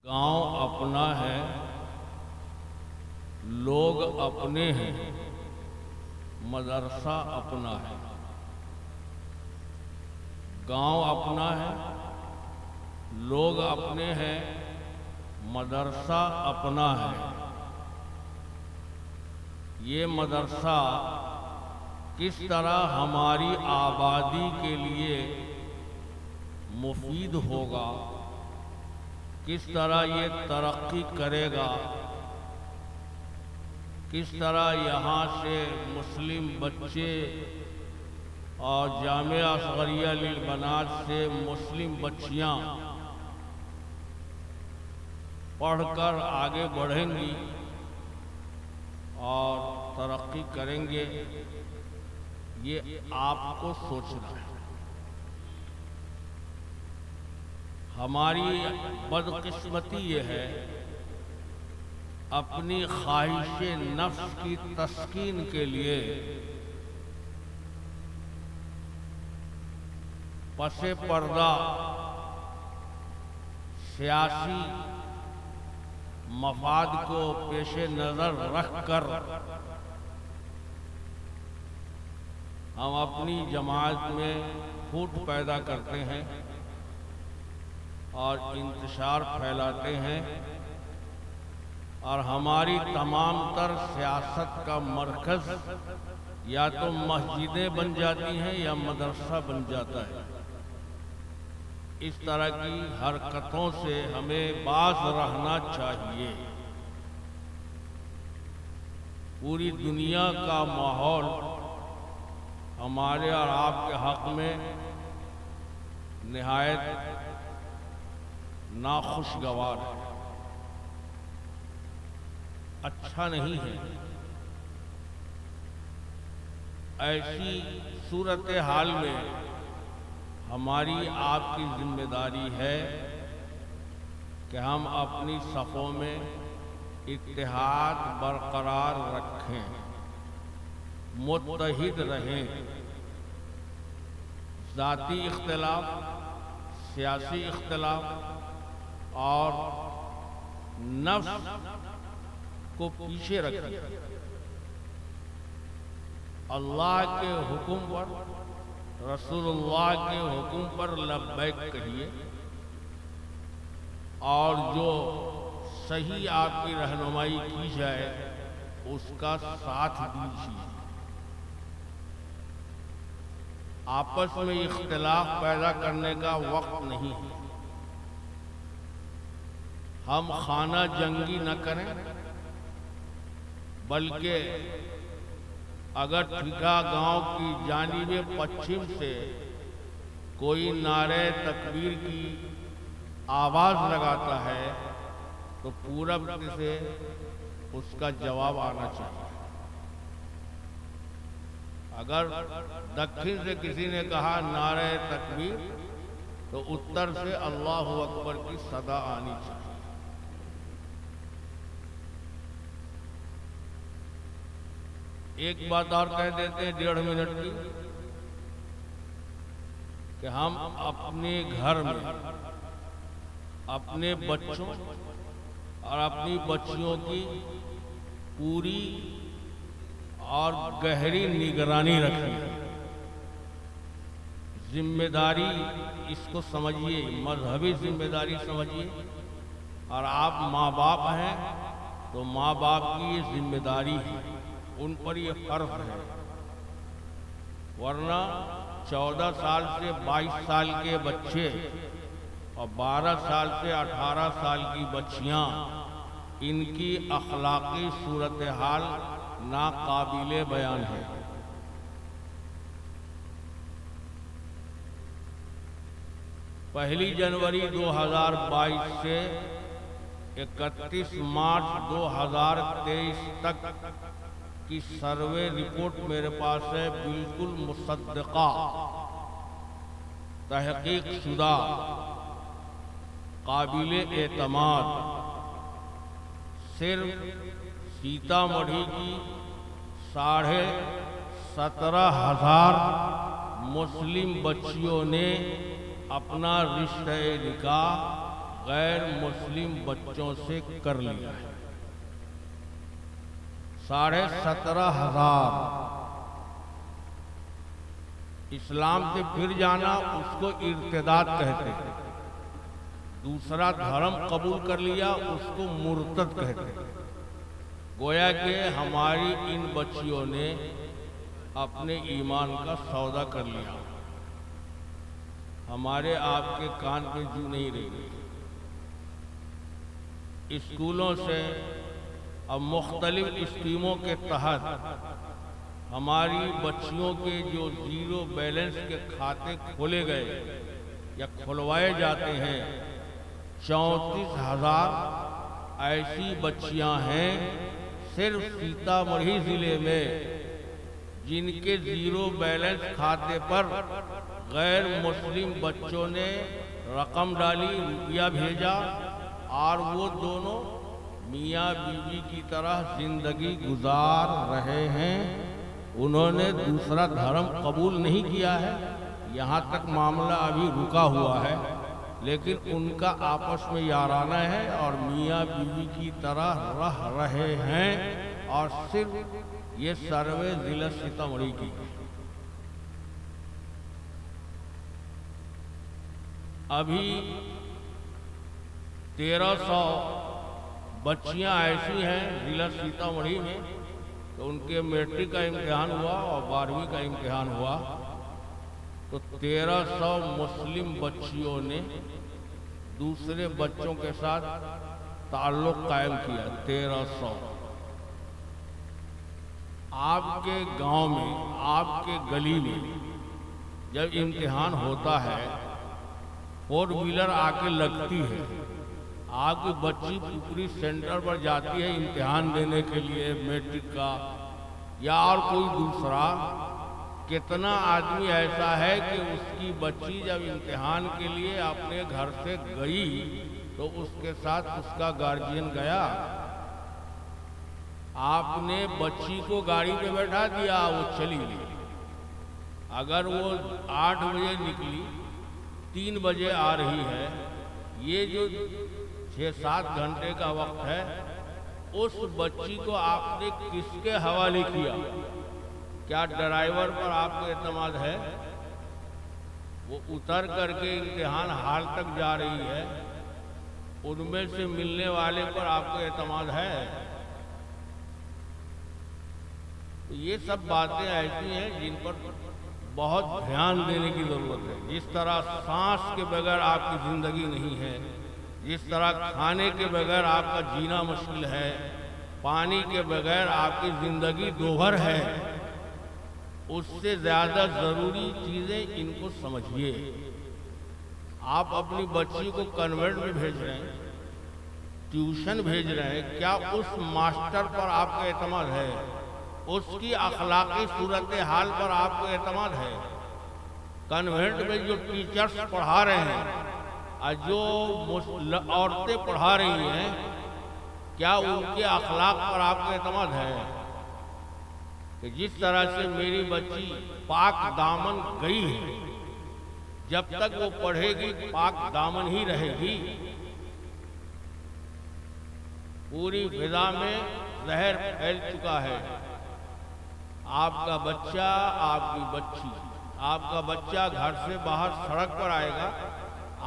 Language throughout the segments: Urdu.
گاؤں اپنا ہے، لوگ اپنے ہیں، مدرسہ اپنا ہے۔ گاؤں اپنا ہے، لوگ اپنے ہیں، مدرسہ اپنا ہے۔ یہ مدرسہ کس طرح ہماری آبادی کے لیے مفید ہوگا، کس طرح یہ ترقی کرے گا، کس طرح یہاں سے مسلم بچے اور جامعہ اصغریہ للبنات سے مسلم بچیاں پڑھ کر آگے بڑھیں گی اور ترقی کریں گے، یہ آپ کو سوچنا ہے۔ ہماری بدقسمتی یہ ہے، اپنی خواہش نفس کی تسکین کے لیے پس پردہ سیاسی مفاد کو پیش نظر رکھ کر ہم اپنی جماعت میں پھوٹ پیدا کرتے ہیں اور انتشار پھیلاتے ہیں، اور ہماری تمام تر سیاست کا مرکز یا تو مسجدیں بن جاتی ہیں یا مدرسہ بن جاتا ہے۔ اس طرح کی حرکتوں سے ہمیں باز رہنا چاہیے۔ پوری دنیا کا ماحول ہمارے اور آپ کے حق میں نہایت ناخوشگوار ہے، اچھا نہیں ہے۔ ایسی صورتحال میں ہماری آپ کی ذمہ داری ہے کہ ہم اپنی صفوں میں اتحاد برقرار رکھیں، متحد رہیں۔ ذاتی اختلاف، سیاسی اختلاف اور نفس کو پیچھے رکھیں، اللہ کے حکم پر، رسول اللہ کے حکم پر لبیک کہیے، اور جو صحیح آپ کی رہنمائی کی جائے اس کا ساتھ دیجیے۔ آپس میں اختلاف پیدا کرنے کا وقت نہیں ہے۔ ہم خانہ جنگی نہ کریں، بلکہ اگر ٹھیکا گاؤں کی جانب پچھم سے کوئی نعرہ تکبیر کی آواز لگاتا ہے تو پورب سے اس کا جواب آنا چاہیے۔ اگر دکھن سے کسی نے کہا نعرہ تکبیر تو اتر سے اللہ اکبر کی صدا آنی چاہیے۔ ایک بات اور کہہ دیتے ہیں 1.5 منٹ کی، کہ ہم اپنے گھر میں اپنے بچوں اور اپنی بچیوں کی پوری اور گہری نگرانی رکھیں۔ ذمہ داری اس کو سمجھیے، مذہبی ذمہ داری سمجھیے، اور آپ ماں باپ ہیں تو ماں باپ کی یہ ذمہ داری ہے، ان پر یہ فرض ہے۔ ورنہ 14 سال سے 22 سال کے بچے اور 12 سال سے 18 سال کی بچیاں، ان کی اخلاقی صورتحال ناقابل بیان ہے۔ پہلی جنوری 2022 سے 31 مارچ 2023 تک کی سروے رپورٹ میرے پاس ہے، بالکل مصدقہ، تحقیق شدہ، قابل اعتماد۔ صرف سیتامڑھی کی 17,500 مسلم بچیوں نے اپنا رشتہ نکاح غیر مسلم بچوں سے کر لیا ہے۔ 17,500 اسلام سے پھر جانا اس کو ارتداد کہتے ہیں، دوسرا دھرم قبول کر لیا اس کو مرتد کہتے ہیں۔ گویا کہ ہماری ان بچیوں نے اپنے ایمان کا سودا کر لیا، ہمارے آپ کے کان پہ جو نہیں رہی۔ اسکولوں سے اب مختلف اسکیموں کے تحت ہماری بچیوں کے جو زیرو بیلنس کے کھاتے کھولے گئے یا کھلوائے جاتے ہیں، 34,000 ایسی بچیاں ہیں صرف سیتامڑھی ضلع میں جن کے زیرو بیلنس کھاتے پر غیر مسلم بچوں نے رقم ڈالی، روپیہ بھیجا اور وہ دونوں میاں بیوی کی طرح زندگی گزار رہے ہیں۔ انہوں نے دوسرا دھرم قبول نہیں کیا ہے، یہاں تک معاملہ ابھی رکا ہوا ہے، لیکن ان کا آپس میں یارانہ ہے اور میاں بیوی کی طرح رہ رہے ہیں، اور صرف یہ سروے ضلع سیتامڑھی کی۔ ابھی 1300 بچیاں ایسی ہیں ضلع سیتامڑھی میں تو ان کے میٹرک کا امتحان ہوا اور 12ویں کا امتحان ہوا تو 1300 مسلم بچیوں نے دوسرے بچوں کے ساتھ تعلق قائم کیا۔ 1300 آپ کے گاؤں میں، آپ کے گلی میں جب امتحان ہوتا ہے، 4 ویلر آ کے لگتی ہے، آپ کی بچی پوری سینٹر پر جاتی ہے امتحان دینے کے لیے، میٹرک کا یا اور کوئی دوسرا، کتنا آدمی ایسا ہے کہ اس کی بچی جب امتحان کے لیے اپنے گھر سے گئی تو اس کے ساتھ اس کا گارجین گیا؟ آپ نے بچی کو گاڑی پہ بیٹھا دیا، وہ چلی گئی۔ اگر وہ 8 بجے نکلی، 3 بجے آ رہی ہے، یہ جو 6-7 گھنٹے کا وقت ہے، اس بچی کو آپ نے کس کے حوالے کیا؟ کیا ڈرائیور پر آپ کو اعتماد ہے؟ وہ اتر کر کے امتحان ہال تک جا رہی ہے، ان میں سے ملنے والے پر آپ کو اعتماد ہے؟ یہ سب باتیں ایسی ہیں جن پر بہت دھیان دینے کی ضرورت ہے۔ جس طرح سانس کے بغیر آپ کی زندگی نہیں ہے، جس طرح کھانے کے بغیر آپ کا جینا مشکل ہے، پانی کے بغیر آپ کی زندگی دوبھر ہے، اس سے زیادہ ضروری چیزیں ان کو سمجھیے۔ آپ اپنی بچی کو کنوینٹ میں بھیج رہے ہیں، ٹیوشن بھیج رہے ہیں، کیا اس ماسٹر پر آپ کا اعتماد ہے؟ اس کی اخلاقی صورتحال پر آپ کو اعتماد ہے؟ کنوینٹ میں جو ٹیچرز پڑھا رہے ہیں، جو عورتیں پڑھا رہی ہیں، کیا ان کے اخلاق پر آپ کو اعتماد ہے؟ کہ جس طرح سے میری بچی پاک دامن گئی ہے، جب تک وہ پڑھے گی پاک دامن ہی رہے گی۔ پوری فضا میں زہر پھیل چکا ہے۔ آپ کا بچہ، آپ کی بچی، آپ کا بچہ گھر سے باہر سڑک پر آئے گا،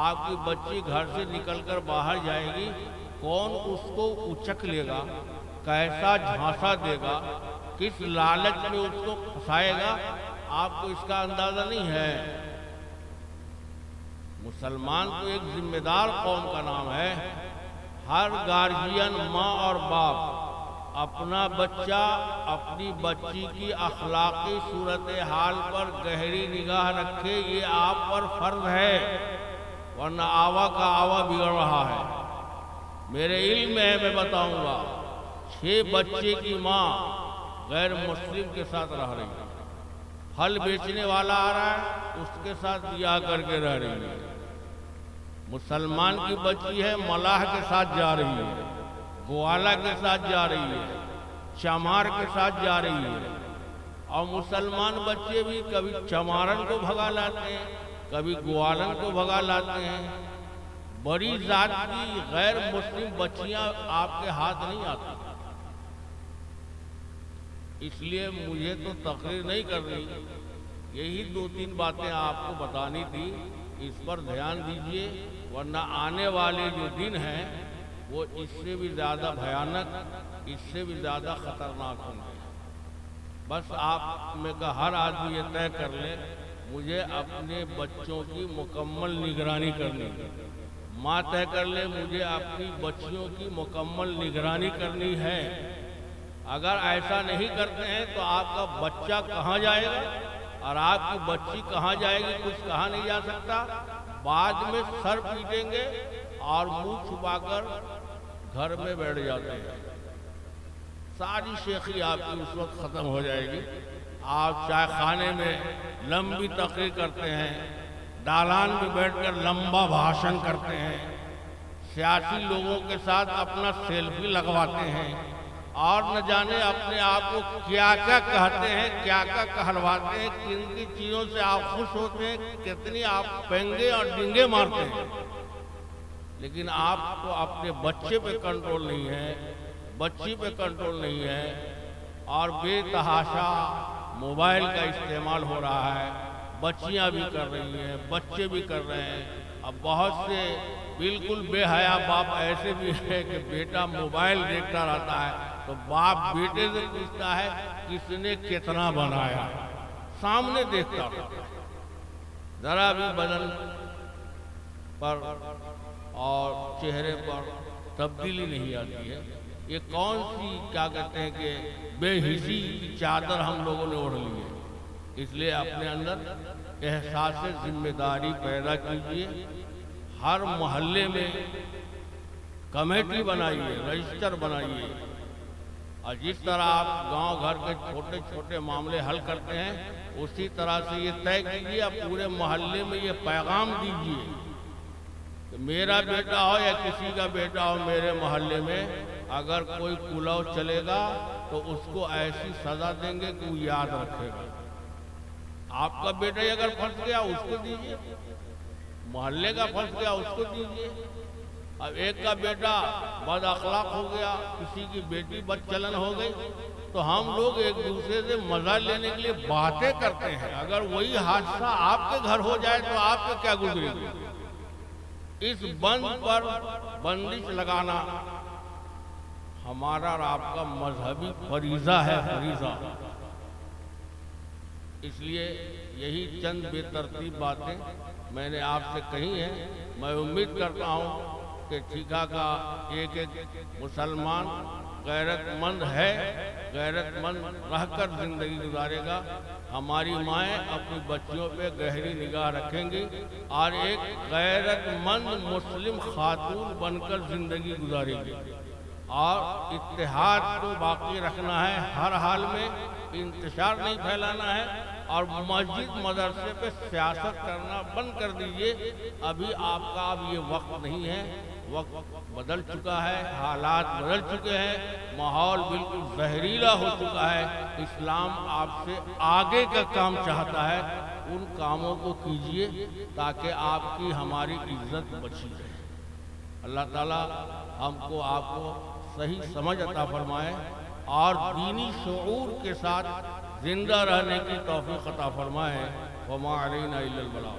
آپ کی بچی گھر سے نکل کر باہر جائے گی، کون اس کو اچک لے گا، کیسا جھانسا دے گا، کس لالچ میں اس کو پھنسائے گا، آپ کو اس کا اندازہ نہیں ہے۔ مسلمان تو ایک ذمہ دار قوم کا نام ہے۔ ہر گارجین، ماں اور باپ اپنا بچہ، اپنی بچی کی اخلاقی صورتحال پر گہری نگاہ رکھے، یہ آپ پر فرض ہے، ورنہ آوا کا آوا بگڑ رہا ہے۔ میرے علم میں میں بتاؤں گا، 6 بچے کی ماں غیر مسلم کے ساتھ رہ رہی ہے، پھل بیچنے والا آ رہا ہے اس کے ساتھ بیاہ کر کے رہ رہی ہے، مسلمان کی بچی ہے ملاح کے ساتھ جا رہی ہے، گوالا کے ساتھ جا رہی ہے، چمار کے ساتھ جا رہی ہے، اور مسلمان بچے بھی کبھی چمارن کو بھگا لاتے ہیں، کبھی گوالن کو بھگا لاتے ہیں، بڑی ذات کی غیر مسلم بچیاں آپ کے ہاتھ نہیں آتی. اس لیے مجھے تو تقریر نہیں کرنی، یہی 2-3 باتیں آپ کو بتانی تھی، اس پر دھیان دیجئے، ورنہ آنے والے جو دن ہیں وہ اس سے بھی زیادہ بھیانک، اس سے بھی زیادہ خطرناک ہوں گے. بس آپ میں کا ہر آدمی یہ طے کر لے مجھے اپنے بچوں کی مکمل نگرانی کرنی ہے. ماں طے کر لے مجھے اپنی بچیوں کی مکمل نگرانی کرنی ہے. اگر ایسا نہیں کرتے ہیں تو آپ کا بچہ کہاں جائے گا اور آپ کی بچی کہاں جائے گی کچھ کہا نہیں جا سکتا. بعد میں سر پیٹیں گے اور منہ چھپا کر گھر میں بیٹھ جاتے ہیں. ساری شیخی آپ کی اس وقت ختم ہو جائے گی. آپ چائے خانے میں لمبی تقریر کرتے ہیں، دالان میں بیٹھ کر لمبا بھاشن کرتے ہیں، سیاسی لوگوں کے ساتھ اپنا سیلفی لگواتے ہیں، اور نہ جانے اپنے آپ کو کیا کیا کہتے ہیں، کیا کیا کہلواتے ہیں، کن کی چیزوں سے آپ خوش ہوتے ہیں، کتنی آپ پینگے اور ڈنگے مارتے ہیں. لیکن آپ کو اپنے بچے پہ کنٹرول نہیں ہے، بچی پہ کنٹرول نہیں ہے، اور بے تحاشا موبائل کا استعمال ہو رہا ہے. بچیاں بھی کر رہی ہیں، بچے بھی کر رہے ہیں. اب بہت سے بالکل بے حیا باپ ایسے بھی ہیں کہ بیٹا موبائل دیکھتا رہتا ہے تو باپ بیٹے سے پوچھتا ہے کس نے کتنا بنایا، سامنے دیکھتا رہتا ہے. ذرا بھی بدن پر اور چہرے پر تبدیلی نہیں آتی ہے. یہ کون سی کیا کہتے ہیں کہ بے حسی کی چادر ہم لوگوں نے اوڑھ لی ہے. اس لیے اپنے اندر احساس ذمہ داری پیدا کیجیے. ہر محلے میں کمیٹی بنائیے، رجسٹر بنائیے، اور جس طرح آپ گاؤں گھر کے چھوٹے چھوٹے معاملے حل کرتے ہیں اسی طرح سے یہ طے کیجیے. آپ پورے محلے میں یہ پیغام دیجیے کہ میرا بیٹا ہو یا کسی کا بیٹا ہو میرے محلے میں اگر کوئی کلو چلے گا تو اس کو ایسی سزا دیں گے کہ وہ یاد رکھے گا. آپ کا بیٹا اگر پھنس گیا اس کو دیجیے، محلے کا پھنس گیا اس کو دیجیے. اب ایک کا بیٹا بد اخلاق ہو گیا، کسی کی بیٹی بد چلن ہو گئی، تو ہم لوگ ایک دوسرے سے مزہ لینے کے لیے باتیں کرتے ہیں. اگر وہی حادثہ آپ کے گھر ہو جائے تو آپ کے کیا گزرے گی. اس بند پر بندش لگانا ہمارا اور آپ کا مذہبی فریضہ ہے، فریضہ. اس لیے یہی چند بے ترتیب باتیں میں نے آپ سے کہی ہیں. میں امید کرتا ہوں کہ ٹھیکا کا ایک ایک مسلمان غیرت مند ہے، غیرت مند رہ کر زندگی گزارے گا. ہماری مائیں اپنی بچیوں پہ گہری نگاہ رکھیں گی اور ایک غیرت مند مسلم خاتون بن کر زندگی گزارے گی. اور اتحاد کو باقی رکھنا ہے، ہر حال میں انتشار نہیں پھیلانا ہے، اور مسجد مدرسے پہ سیاست کرنا بند کر دیجئے. ابھی آپ کا اب یہ وقت نہیں ہے، وقت بدل چکا ہے، حالات بدل چکے ہیں، ماحول بالکل زہریلا ہو چکا ہے. اسلام آپ سے آگے کا کام چاہتا ہے. ان کاموں کو کیجئے تاکہ آپ کی ہماری عزت بچی رہے. اللہ تعالیٰ ہم کو آپ کو صحیح سمجھ عطا فرمائے اور دینی شعور کے ساتھ زندہ رہنے کی توفیق عطا فرمائے. وما علینا الا البلاغ.